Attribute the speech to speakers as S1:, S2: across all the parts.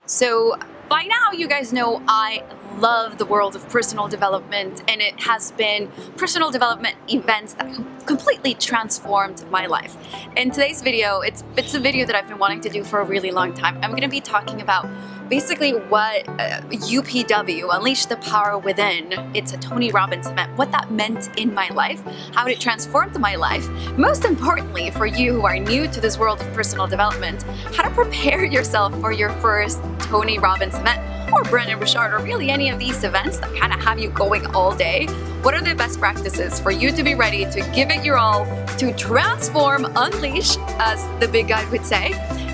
S1: So by now you guys know I love the world of personal development, and it has been personal development events that completely transformed my life. In today's video, it's a video that I've been wanting to do for a really long time. I'm going to be talking about basically what UPW, Unleash the Power Within, it's a Tony Robbins event, what that meant in my life, how it transformed my life. Most importantly, for you who are new to this world of personal development, how to prepare yourself for your first Tony Robbins event, or Brendon Burchard, or really any of these events that kind of have you going all day. What are the best practices for you to be ready to give it your all, to transform, unleash, as the big guy would say,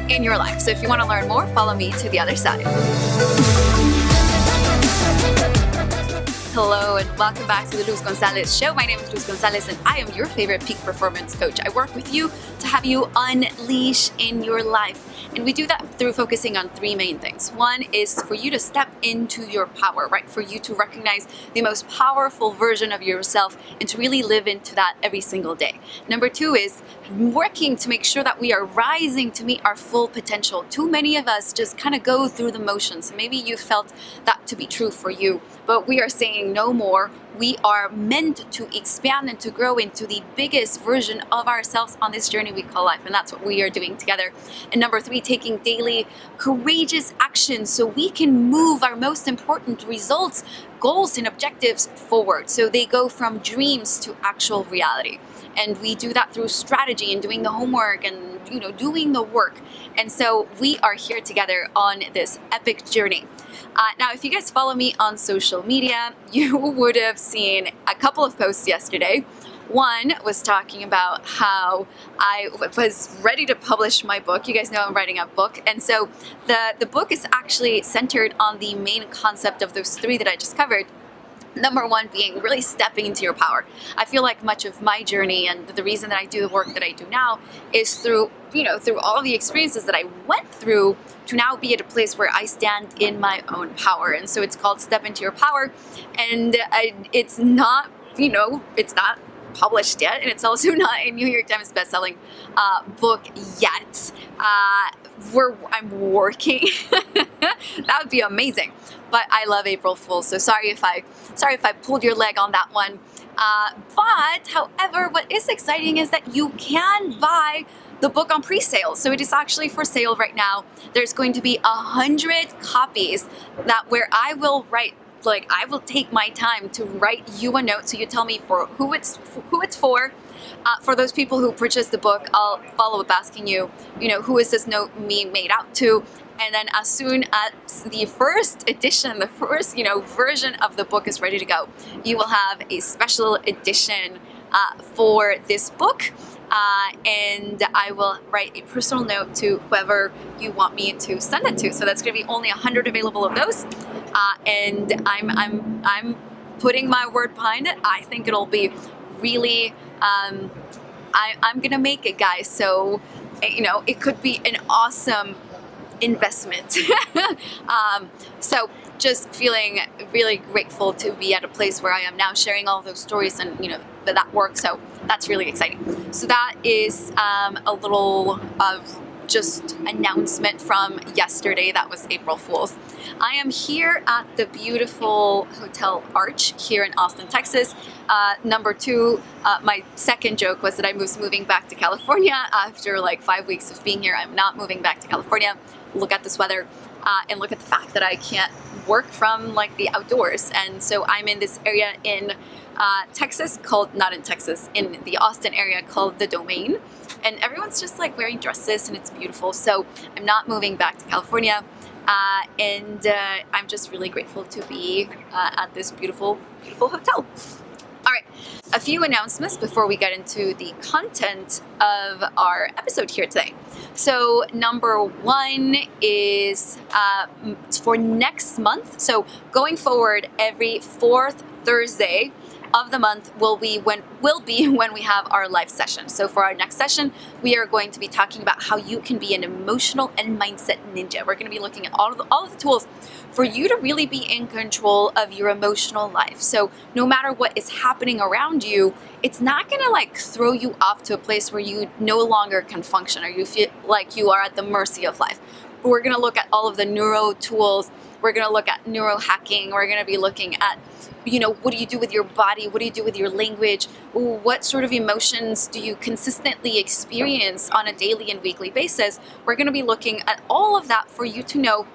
S1: in your life? So if you want to learn more, follow me to the other side. Hello and welcome back to the Luz Gonzalez Show. My name is Luz Gonzalez and I am your favorite peak performance coach. I work with you to have you unleash in your life. And we do that through focusing on three main things. One is for you to step into your power, right? For you to recognize the most powerful version of yourself and to really live into that every single day. Number two is working to make sure that we are rising to meet our full potential. Too many of us just kind of go through the motions. Maybe you felt that to be true for you, but we are saying no more. We are meant to expand and to grow into the biggest version of ourselves on this journey we call life, and that's what we are doing together. And number three, taking daily courageous action so we can move our most important results, goals, and objectives forward, so they go from dreams to actual reality. And we do that through strategy and doing the homework and doing the work. And so we are here together on this epic journey. Now, if you guys follow me on social media, you would have seen a couple of posts yesterday. One was talking about how I was ready to publish my book. You guys know I'm writing a book. And so the book is actually centered on the main concept of those three that I just covered. Number one being really stepping into your power. I feel like much of my journey and the reason that I do the work that I do now is through all the experiences that I went through to now be at a place where I stand in my own power. And so it's called Step Into Your Power. And it's not published yet, and it's also not a New York Times bestselling book yet. I'm working. That would be amazing. But I love April Fools, so sorry if I pulled your leg on that one. But however, what is exciting is that you can buy the book on pre-sale. So it is actually for sale right now. There's going to be 100 copies where I will write. I will take my time to write you a note, so you tell me for who it's for. For those people who purchase the book, I'll follow up asking you, who is this note being made out to? And then as soon as the first edition, the first version of the book is ready to go, you will have a special edition for this book. And I will write a personal note to whoever you want me to send it to. So that's going to be only 100 available of those. And I'm putting my word behind it. I think it'll be really, I'm going to make it, guys. So, it could be an awesome investment. So just feeling really grateful to be at a place where I am now sharing all of those stories and, that work. So that's really exciting. So that is a little just announcement from yesterday. That was April Fools. I am here at the beautiful Hotel Arch here in Austin, Texas. Number two, my second joke was that I was moving back to California after 5 weeks of being here. I'm not moving back to California. Look at this weather and look at the fact that I can't work from the outdoors. And so I'm in this area in Texas in the Austin area called The Domain. And everyone's just wearing dresses and it's beautiful. So I'm not moving back to California. And I'm just really grateful to be at this beautiful, beautiful hotel. All right, a few announcements before we get into the content of our episode here today. So number one is for next month. So going forward, every fourth Thursday of the month will be when we have our live session. So for our next session, we are going to be talking about how you can be an emotional and mindset ninja. We're going to be looking at all of the tools for you to really be in control of your emotional life. So no matter what is happening around you, it's not going to throw you off to a place where you no longer can function or you feel like you are at the mercy of life. We're going to look at all of the neuro tools. We're going to look at neurohacking. We're going to be looking at, what do you do with your body? What do you do with your language? What sort of emotions do you consistently experience on a daily and weekly basis? We're going to be looking at all of that for you to know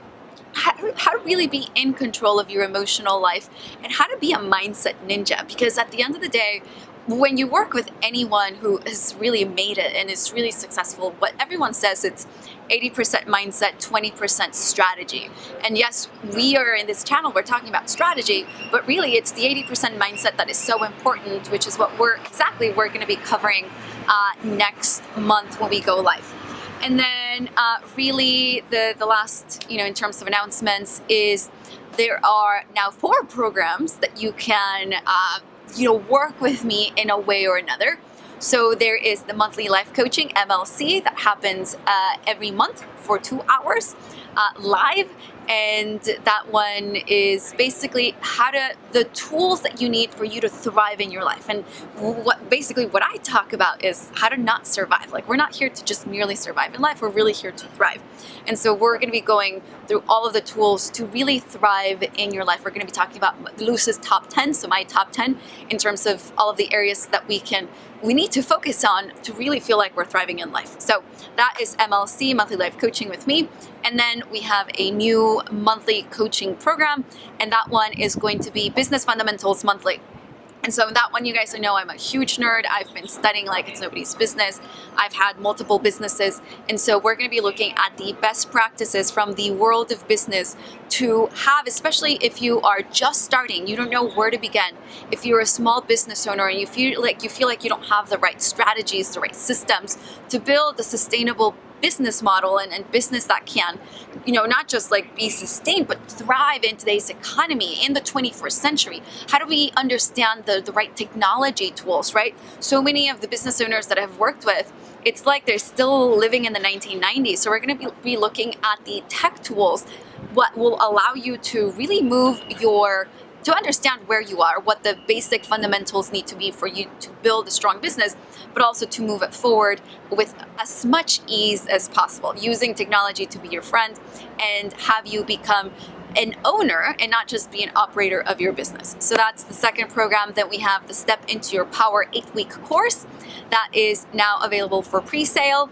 S1: how to really be in control of your emotional life and how to be a mindset ninja. Because at the end of the day, when you work with anyone who has really made it and is really successful, what everyone says, it's 80% mindset, 20% strategy. And yes, we are in this channel, we're talking about strategy, but really it's the 80% mindset that is so important, which is what we're going to be covering next month when we go live. And then really the last, in terms of announcements, is there are now 4 programs that you can work with me in a way or another. So there is the monthly life coaching MLC that happens every month for 2 hours live. And that one is basically the tools that you need for you to thrive in your life. And what I talk about is how to not survive. Like, we're not here to just merely survive in life. We're really here to thrive. And so we're going to be going through all of the tools to really thrive in your life. We're going to be talking about Luce's top 10, so my top 10, in terms of all of the areas that we need to focus on to really feel like we're thriving in life. So that is MLC, monthly life coaching with me. And then we have a new monthly coaching program, and that one is going to be Business Fundamentals Monthly. And so that one, you guys know I'm a huge nerd. I've been studying like it's nobody's business. I've had multiple businesses. And so we're going to be looking at the best practices from the world of business to have, especially if you are just starting, you don't know where to begin. If you're a small business owner and you feel like you don't have the right strategies, the right systems to build a sustainable business model and business that can, not just like be sustained, but thrive in today's economy in the 21st century. How do we understand the right technology tools, right? So many of the business owners that I've worked with, it's like they're still living in the 1990s. So we're going to be looking at the tech tools, what will allow you to really to understand where you are, what the basic fundamentals need to be for you to build a strong business, but also to move it forward with as much ease as possible, using technology to be your friend and have you become an owner and not just be an operator of your business. So that's the second program. That we have the Step Into Your Power 8-week course that is now available for pre-sale,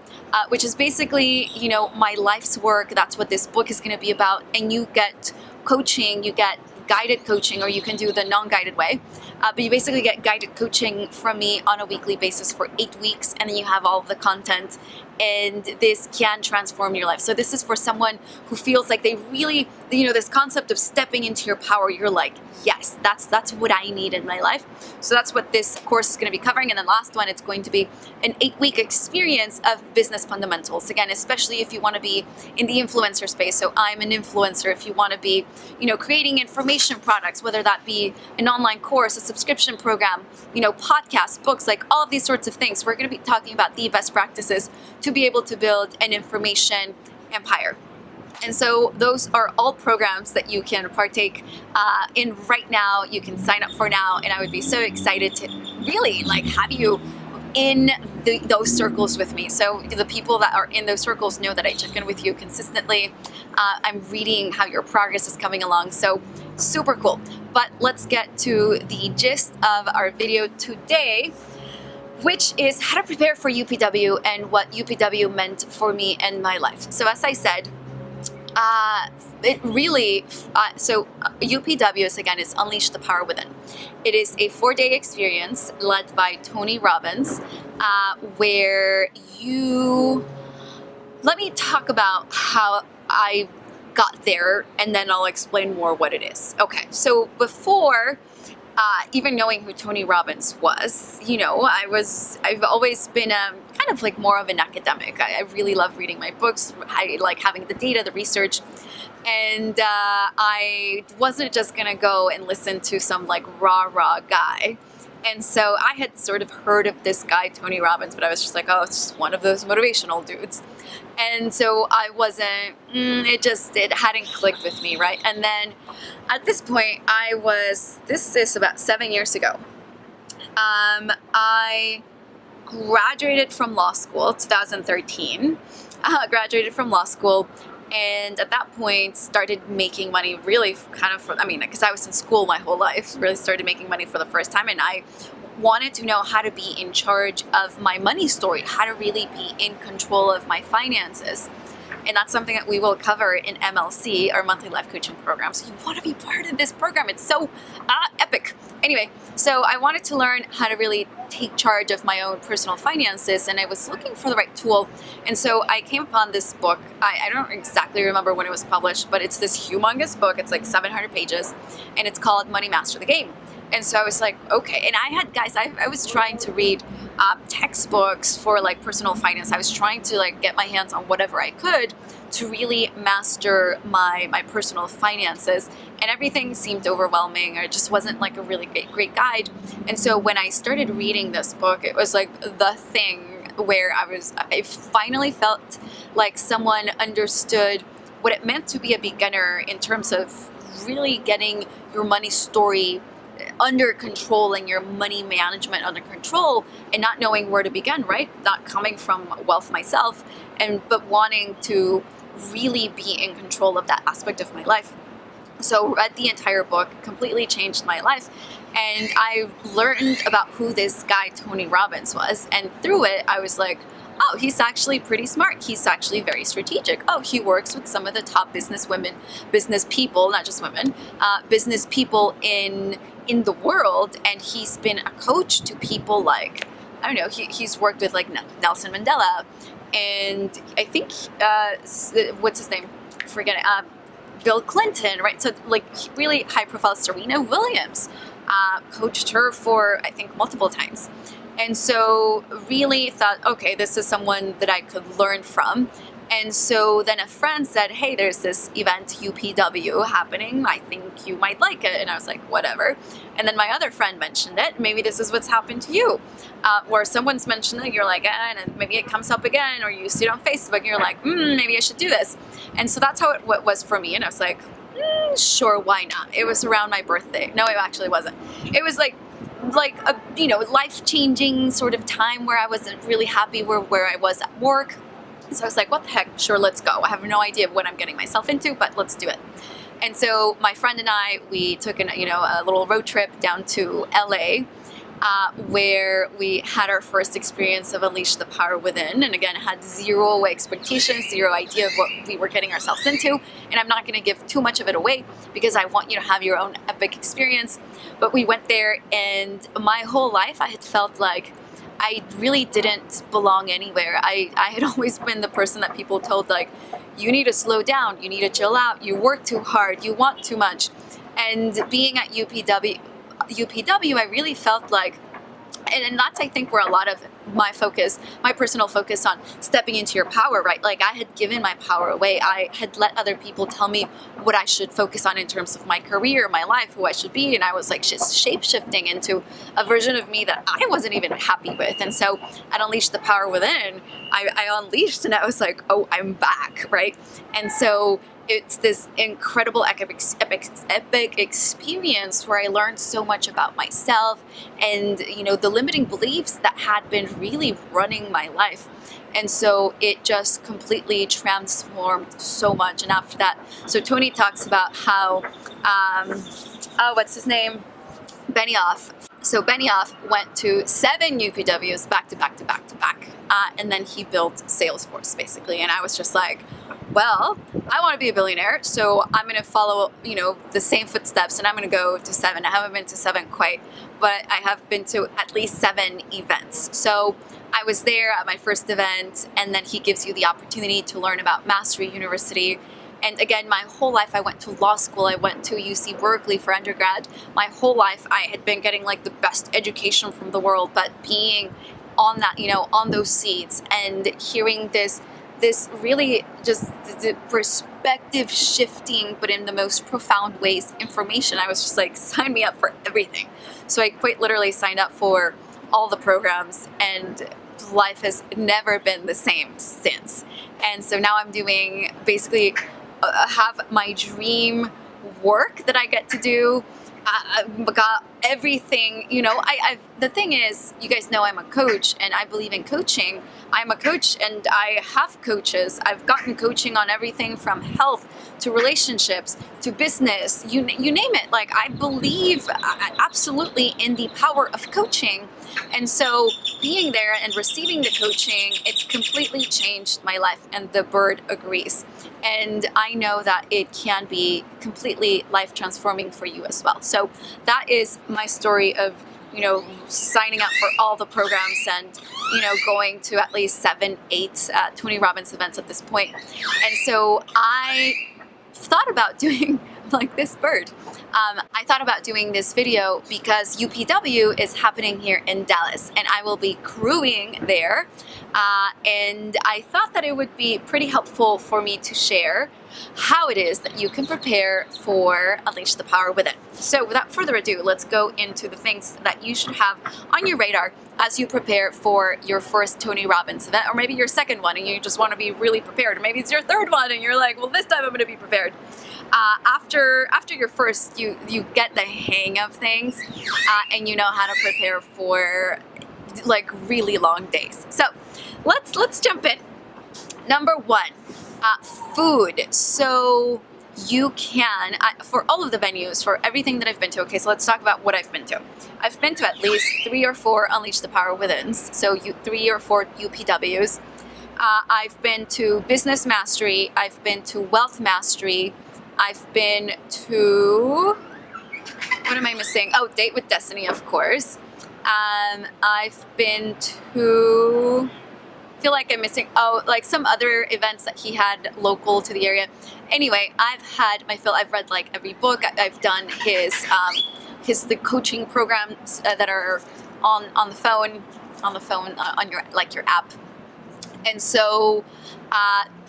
S1: which is basically, my life's work. That's what this book is going to be about. And you get coaching, you get guided coaching, or you can do the non-guided way. But you basically get guided coaching from me on a weekly basis for 8 weeks, and then you have all of the content, and this can transform your life. So this is for someone who feels like they really, this concept of stepping into your power, you're like, yes, that's what I need in my life. So that's what this course is going to be covering. And then last one, it's going to be an 8-week experience of business fundamentals. Again, especially if you want to be in the influencer space. So I'm an influencer. If you want to be, creating information products, whether that be an online course, a subscription program, podcasts, books, like all of these sorts of things, we're going to be talking about the best practices to be able to build an information empire. And so those are all programs that you can partake in right now. You can sign up for now, and I would be so excited to really have you in those circles with me. So the people that are in those circles know that I check in with you consistently. I'm reading how your progress is coming along. So super cool. But let's get to the gist of our video today, which is how to prepare for UPW and what UPW meant for me and my life. So as I said, UPWs, again, is Unleash the Power Within. It is a 4-day experience led by Tony Robbins, where let me talk about how I got there, and then I'll explain more what it is. Okay, so before even knowing who Tony Robbins was, I've always been kind of more of an academic. I really love reading my books. I like having the data, the research. And I wasn't just going to go and listen to some rah-rah guy. And so I had sort of heard of this guy, Tony Robbins, but I was just like, oh, it's just one of those motivational dudes. And so I wasn't, it hadn't clicked with me, right? And then at this point, this is about 7 years ago. I graduated from law school, 2013. Graduated from law school, And at that point started making money really kind of for, I mean, because I was in school my whole life, really started making money for the first time, and I wanted to know how to be in charge of my money story, how to really be in control of my finances. And that's something that we will cover in MLC, our monthly life coaching program. So you want to be part of this program. It's so epic. Anyway, so I wanted to learn how to really take charge of my own personal finances, and I was looking for the right tool. And so I came upon this book. I don't exactly remember when it was published, but it's this humongous book. It's like 700 pages, and it's called Money Master the Game. And so I was like, okay. And I had, guys, I was trying to read textbooks for like personal finance. I was trying to like get my hands on whatever I could to really master my personal finances. And everything seemed overwhelming, or it just wasn't like a really great guide. And so when I started reading this book, it was like the thing where I finally felt like someone understood what it meant to be a beginner in terms of really getting your money story under control and your money management under control, and not knowing where to begin, right? Not coming from wealth myself, but wanting to really be in control of that aspect of my life. So read the entire book, completely changed my life, and I learned about who this guy Tony Robbins was, and through it I was like, oh, he's actually pretty smart. He's actually very strategic. Oh, he works with some of the top business people, not just women, business people in the world, and he's been a coach to people like, I don't know, he's worked with like Nelson Mandela, and I think what's his name? Forget it. Bill Clinton, right? So like really high profile. Serena Williams coached her for I think multiple times. And so really thought, okay, this is someone that I could learn from. And so then a friend said, hey, there's this event UPW happening. I think you might like it. And I was like, whatever. And then my other friend mentioned it. Maybe this is what's happened to you. Where someone's mentioned it, you're like, and maybe it comes up again, or you see it on Facebook and you're like, maybe I should do this. And so that's how it was for me. And I was like, sure, why not? It was around my birthday. No, it actually wasn't. It was like a life-changing sort of time where I wasn't really happy where I was at work. So I was like, what the heck, sure, let's go. I have no idea what I'm getting myself into, but let's do it. And so my friend and I, we took a little road trip down to LA, where we had our first experience of Unleash the Power Within, and again had zero expectations, zero idea of what we were getting ourselves into. And I'm not going to give too much of it away because I want you to have your own epic experience. But we went there, and my whole life I had felt like I really didn't belong anywhere. I had always been the person that people told, like, you need to slow down, you need to chill out, you work too hard, you want too much. And being at UPW, I really felt like, and that's I think where a lot of my personal focus on stepping into your power, right? Like I had given my power away. I had let other people tell me what I should focus on in terms of my career, my life, who I should be. And I was like just shape-shifting into a version of me that I wasn't even happy with. And so at Unleash the Power Within, I unleashed, and I was like, oh, I'm back, right? And so it's this incredible epic experience where I learned so much about myself and, the limiting beliefs that had been really running my life. And so it just completely transformed so much. And after that, so Tony talks about how, what's his name? Benioff. So Benioff went to 7 UPWs back to back to back to back. And then he built Salesforce basically. And I was just like, well, I want to be a billionaire, so I'm going to follow, the same footsteps, and I'm going to go to 7. I haven't been to 7 quite, but I have been to at least 7 events. So I was there at my first event, and then he gives you the opportunity to learn about Mastery University. And again, my whole life I went to law school. I went to UC Berkeley for undergrad. My whole life I had been getting like the best education from the world, but being on that, on those seats and hearing this really just the perspective shifting, but in the most profound ways, information. I was just like, sign me up for everything. So I quite literally signed up for all the programs, and life has never been the same since. And so now I'm doing basically have my dream work that I get to do, I got everything, the thing is, you guys know I'm a coach and I believe in coaching. I'm a coach and I have coaches. I've gotten coaching on everything from health to relationships to business, you name it. Like, I believe absolutely in the power of coaching. And so being there and receiving the coaching, it completely changed my life, and the bird agrees. And I know that it can be completely life transforming for you as well. So that is my story of, signing up for all the programs and, going to at least 7, 8 Tony Robbins events at this point. And so I thought about doing like this bird. I thought about doing this video because UPW is happening here in Dallas and I will be crewing there. And I thought that it would be pretty helpful for me to share how it is that you can prepare for Unleash the Power Within. So without further ado, let's go into the things that you should have on your radar as you prepare for your first Tony Robbins event, or maybe your second one and you just want to be really prepared, or maybe it's your third one and you're like, well, this time I'm going to be prepared. After your first, you get the hang of things and you know how to prepare for like really long days. So let's jump in. Number 1, food. So you can, for all of the venues, for everything that I've been to, okay, so let's talk about what I've been to. I've been to at least 3 or 4 Unleash the Power Withins, so 3 or 4 UPWs. I've been to Business Mastery, I've been to Wealth Mastery, I've been to, what am I missing? Oh, Date with Destiny, of course. I've been to, I feel like I'm missing, like some other events that he had local to the area. Anyway, I've had my fill. I've read like every book. I've done the coaching programs that are on the phone on your app. And so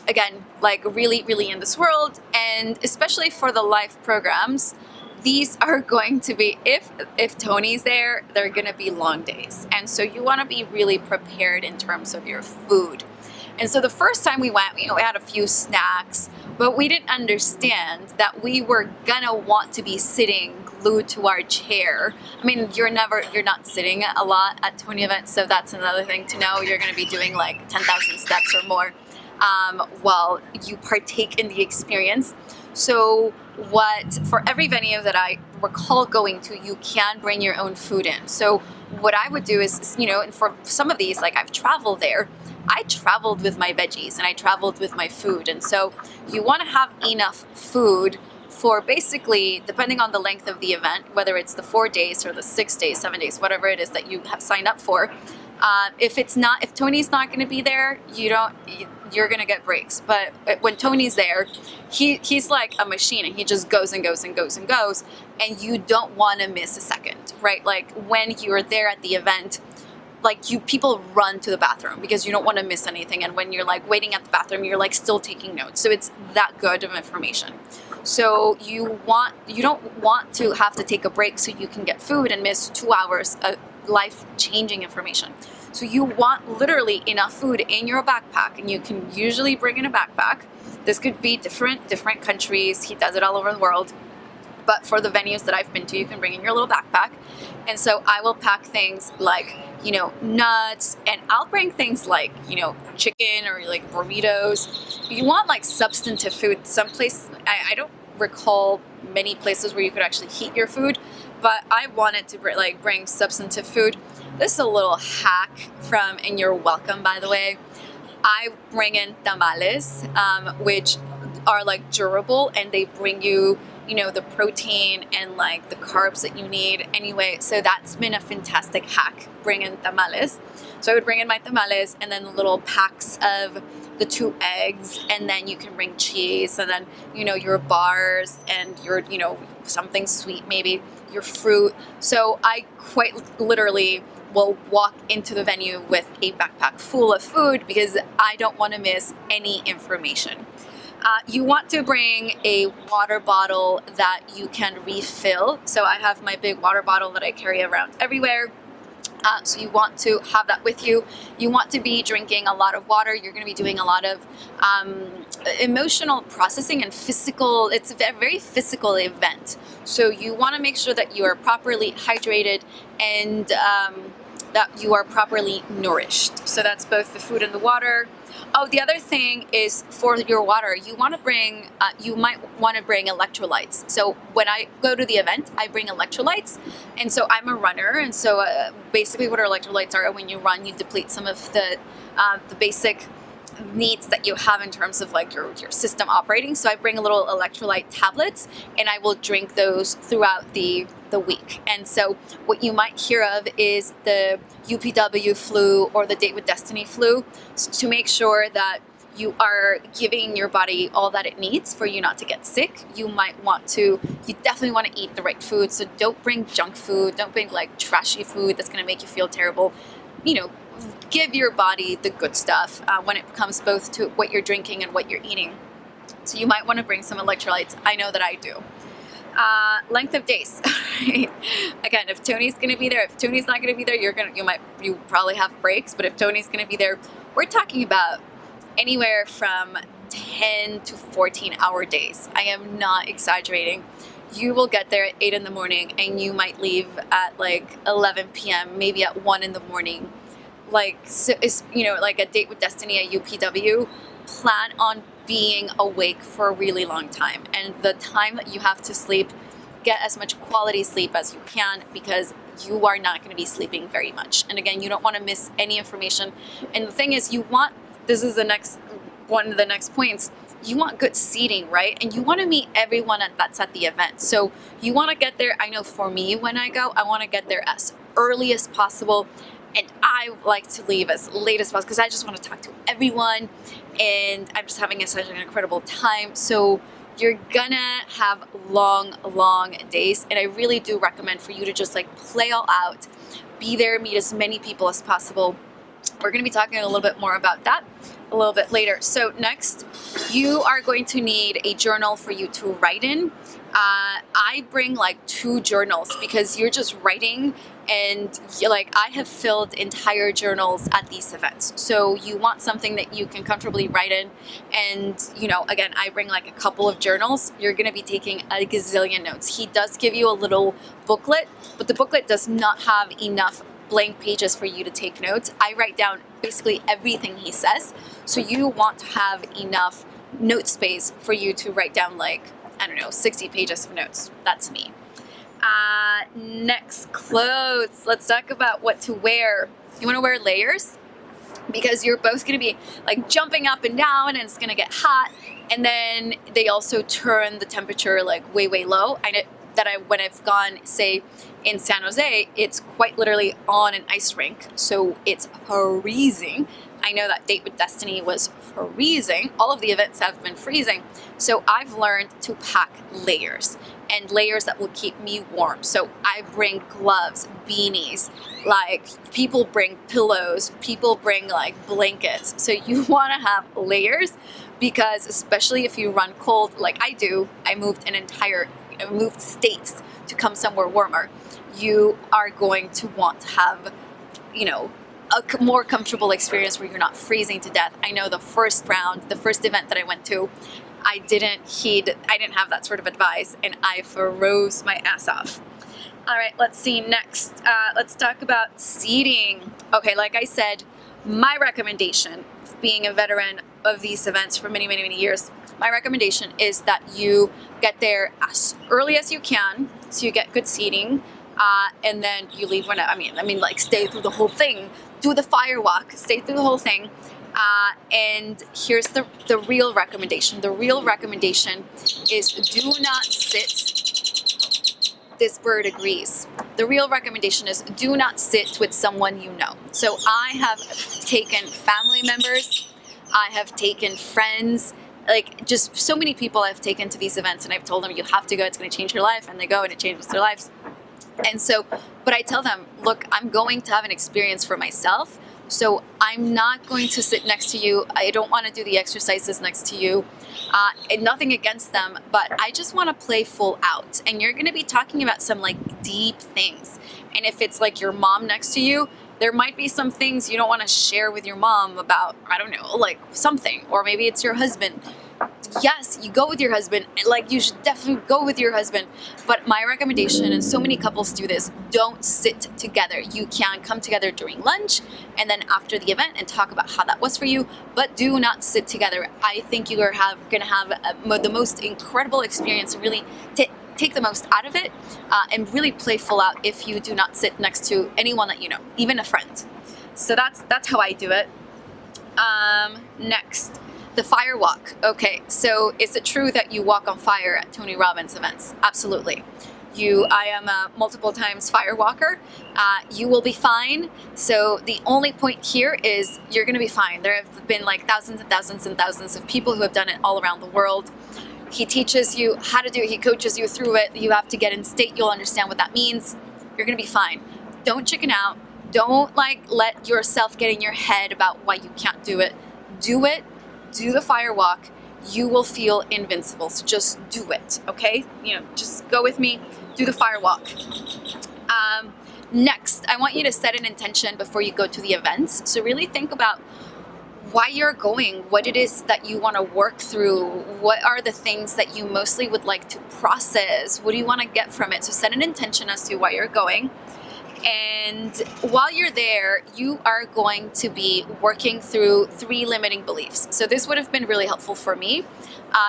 S1: again, like really in this world, and especially for the live programs, these are going to be, if Tony's there, they're going to be long days. And so you want to be really prepared in terms of your food. And so the first time we went, we had a few snacks, but we didn't understand that we were going to want to be sitting glued to our chair. I mean, you're not sitting a lot at Tony events, so that's another thing to know. You're going to be doing like 10,000 steps or more while you partake in the experience. So for every venue that I recall going to, you can bring your own food in. So what I would do is, and for some of these, like I've traveled there, I traveled with my veggies and I traveled with my food. And so you want to have enough food for basically, depending on the length of the event, whether it's the 4 days or the 6 days, 7 days, whatever it is that you have signed up for. If Tony's not going to be there, you're going to get breaks. But when Tony's there, he's like a machine and he just goes and goes and goes and goes, and you don't want to miss a second, right? Like when you're there at the event, like people run to the bathroom because you don't want to miss anything. And when you're like waiting at the bathroom, you're like still taking notes. So it's that good of information. So you don't want to have to take a break so you can get food and miss 2 hours of life-changing information. So you want literally enough food in your backpack, and you can usually bring in a backpack. This could be different countries. He does it all over the world. But for the venues that I've been to, you can bring in your little backpack. And so I will pack things like, nuts, and I'll bring things like, chicken or like burritos. You want like substantive food. Someplace, I don't recall many places where you could actually heat your food, but I wanted to bring substantive food. This is a little hack and you're welcome, by the way. I bring in tamales, which are like durable, and they bring you, the protein and like the carbs that you need anyway. So that's been a fantastic hack, bring in tamales. So I would bring in my tamales and then the little packs of the 2 eggs, and then you can bring cheese, and then, your bars and your, something sweet, maybe your fruit. So I quite literally will walk into the venue with a backpack full of food because I don't want to miss any information. You want to bring a water bottle that you can refill. So I have my big water bottle that I carry around everywhere. So you want to have that with you. You want to be drinking a lot of water. You're going to be doing a lot of emotional processing and physical. It's a very physical event. So you want to make sure that you are properly hydrated and that you are properly nourished. So that's both the food and the water. Oh, the other thing is for your water, you want to bring, you might want to bring electrolytes. So when I go to the event, I bring electrolytes. And so I'm a runner. And so basically what our electrolytes are, when you run, you deplete some of the basic needs that you have in terms of like your system operating. So I bring a little electrolyte tablets and I will drink those throughout the week. And so what you might hear of is the UPW flu or the Date with Destiny flu, to make sure that you are giving your body all that it needs for you not to get sick. You definitely want to eat the right food. So don't bring junk food. Don't bring like trashy food that's going to make you feel terrible. Give your body the good stuff when it comes both to what you're drinking and what you're eating. So you might want to bring some electrolytes. I know that I do. Length of days. Again, if Tony's going to be there, if Tony's not going to be there, you probably have breaks. But if Tony's going to be there, we're talking about anywhere from 10 to 14-hour days. I am not exaggerating. You will get there at 8 in the morning and you might leave at like 11 p.m., maybe at 1 in the morning. Like a Date with Destiny at UPW, plan on being awake for a really long time. And the time that you have to sleep, get as much quality sleep as you can, because you are not going to be sleeping very much. And again, you don't want to miss any information. And the thing is, this is one of the next points, you want good seating, right? And you want to meet everyone that's at the event. So you want to get there. I know for me, when I go, I want to get there as early as possible. And I like to leave as late as possible because I just want to talk to everyone and I'm just having such an incredible time. So you're gonna have long days, and I really do recommend for you to just like play all out, be there, meet as many people as possible. We're gonna be talking a little bit more about that a little bit later. So next, you are going to need a journal for you to write in. I bring like 2 journals because you're just writing, and I have filled entire journals at these events. So you want something that you can comfortably write in. And, again, I bring like a couple of journals. You're going to be taking a gazillion notes. He does give you a little booklet, but the booklet does not have enough blank pages for you to take notes. I write down basically everything he says. So you want to have enough note space for you to write down 60 pages of notes. That's me. Next, clothes. Let's talk about what to wear. You want to wear layers because you're both going to be like jumping up and down and it's going to get hot. And then they also turn the temperature like way low. When I've gone, say, in San Jose, it's quite literally on an ice rink. So it's freezing. I know that Date with Destiny was freezing. All of the events have been freezing. So I've learned to pack layers, and layers that will keep me warm. So I bring gloves, beanies, people bring pillows, people bring blankets. So you want to have layers, because especially if you run cold like I do, I moved states to come somewhere warmer. You are going to want to have, a more comfortable experience where you're not freezing to death. I know the first event that I went to, I didn't have that sort of advice, and I froze my ass off. All right, let's see next. Let's talk about seating. Okay, like I said, my recommendation, being a veteran of these events for many years, my recommendation is that you get there as early as you can, so you get good seating, and then you leave stay through the whole thing, do the firewalk, stay through the whole thing. And here's the real recommendation. The real recommendation is do not sit. This bird agrees. The real recommendation is do not sit with someone you know. So I have taken family members, I have taken friends, just so many people I've taken to these events, and I've told them you have to go, it's going to change your life, and they go and it changes their lives. And so, but I tell them, look, I'm going to have an experience for myself, so I'm not going to sit next to you. I don't want to do the exercises next to you. And nothing against them, but I just want to play full out. And you're going to be talking about some like deep things. And if it's like your mom next to you, there might be some things you don't want to share with your mom about, I don't know, like something, or maybe it's your husband. Yes, you go with your husband, like you should definitely go with your husband. But my recommendation, and so many couples do this, don't sit together. You can come together during lunch and then after the event and talk about how that was for you, but do not sit together. I think you are going to have the most incredible experience and really take the most out of it and really play full out if you do not sit next to anyone that you know, even a friend. So that's how I do it. Next, the fire walk. Okay, so is it true that you walk on fire at Tony Robbins events? Absolutely. I am a multiple times fire walker. You will be fine. So the only point here is you're going to be fine. There have been like thousands and thousands and thousands of people who have done it all around the world. He teaches you how to do it. He coaches you through it. You have to get in state. You'll understand what that means. You're going to be fine. Don't chicken out. Don't like let yourself get in your head about why you can't do it. Do it. Do the fire walk. You will feel invincible. So just do it. Okay? Just go with me. Do the fire walk. Next, I want you to set an intention before you go to the events. So really think about why you're going, what it is that you want to work through, what are the things that you mostly would like to process, what do you want to get from it. So set an intention as to why you're going. And while you're there, you are going to be working through 3 limiting beliefs. So this would have been really helpful for me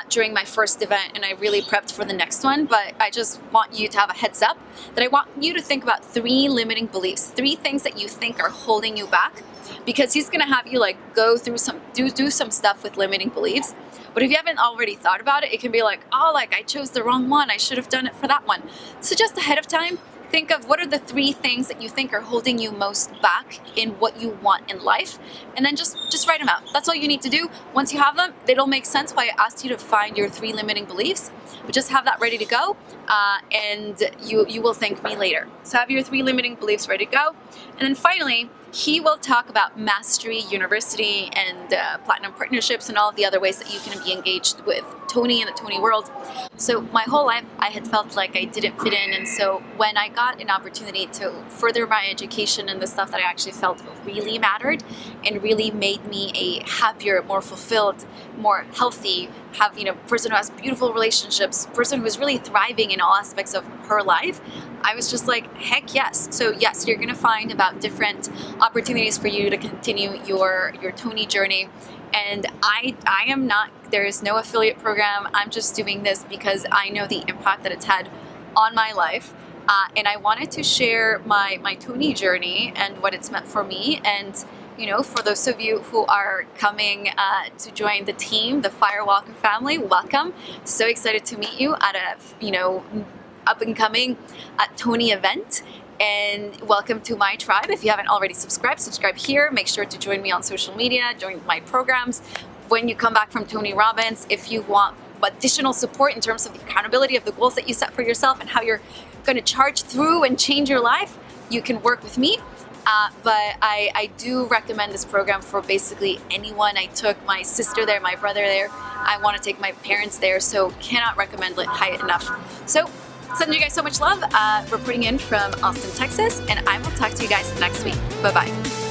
S1: during my first event, and I really prepped for the next one, but I just want you to have a heads up that I want you to think about 3 limiting beliefs, 3 things that you think are holding you back, because he's going to have you like go through do some stuff with limiting beliefs. But if you haven't already thought about it, it can be like, oh, like I chose the wrong one. I should have done it for that one. So just ahead of time, think of what are the 3 things that you think are holding you most back in what you want in life, and then just write them out. That's all you need to do. Once you have them, it'll make sense why I asked you to find your 3 limiting beliefs. But just have that ready to go, and you will thank me later. So have your 3 limiting beliefs ready to go. And then finally, he will talk about Mastery University and Platinum Partnerships and all of the other ways that you can be engaged with Tony and the Tony world. So my whole life, I had felt like I didn't fit in. And so when I got an opportunity to further my education and the stuff that I actually felt really mattered and really made me a happier, more fulfilled, more healthy, person who has beautiful relationships, person who is really thriving in all aspects of her life, I was just like, heck yes. So yes, you're going to find about different opportunities for you to continue your Tony journey. And I am not, there is no affiliate program. I'm just doing this because I know the impact that it's had on my life. And I wanted to share my Tony journey and what it's meant for me. And, for those of you who are coming to join the team, the Firewalk family, welcome. So excited to meet you at a, up and coming Tony event. And welcome to my tribe. If you haven't already subscribe here. Make sure to join me on social media, join my programs. When you come back from Tony Robbins, if you want additional support in terms of the accountability of the goals that you set for yourself and how you're going to charge through and change your life, you can work with me. But I do recommend this program for basically anyone. I took my sister there, my brother there. I want to take my parents there, so cannot recommend it high enough. So sending you guys so much love, reporting in from Austin, Texas, and I will talk to you guys next week. Bye-bye.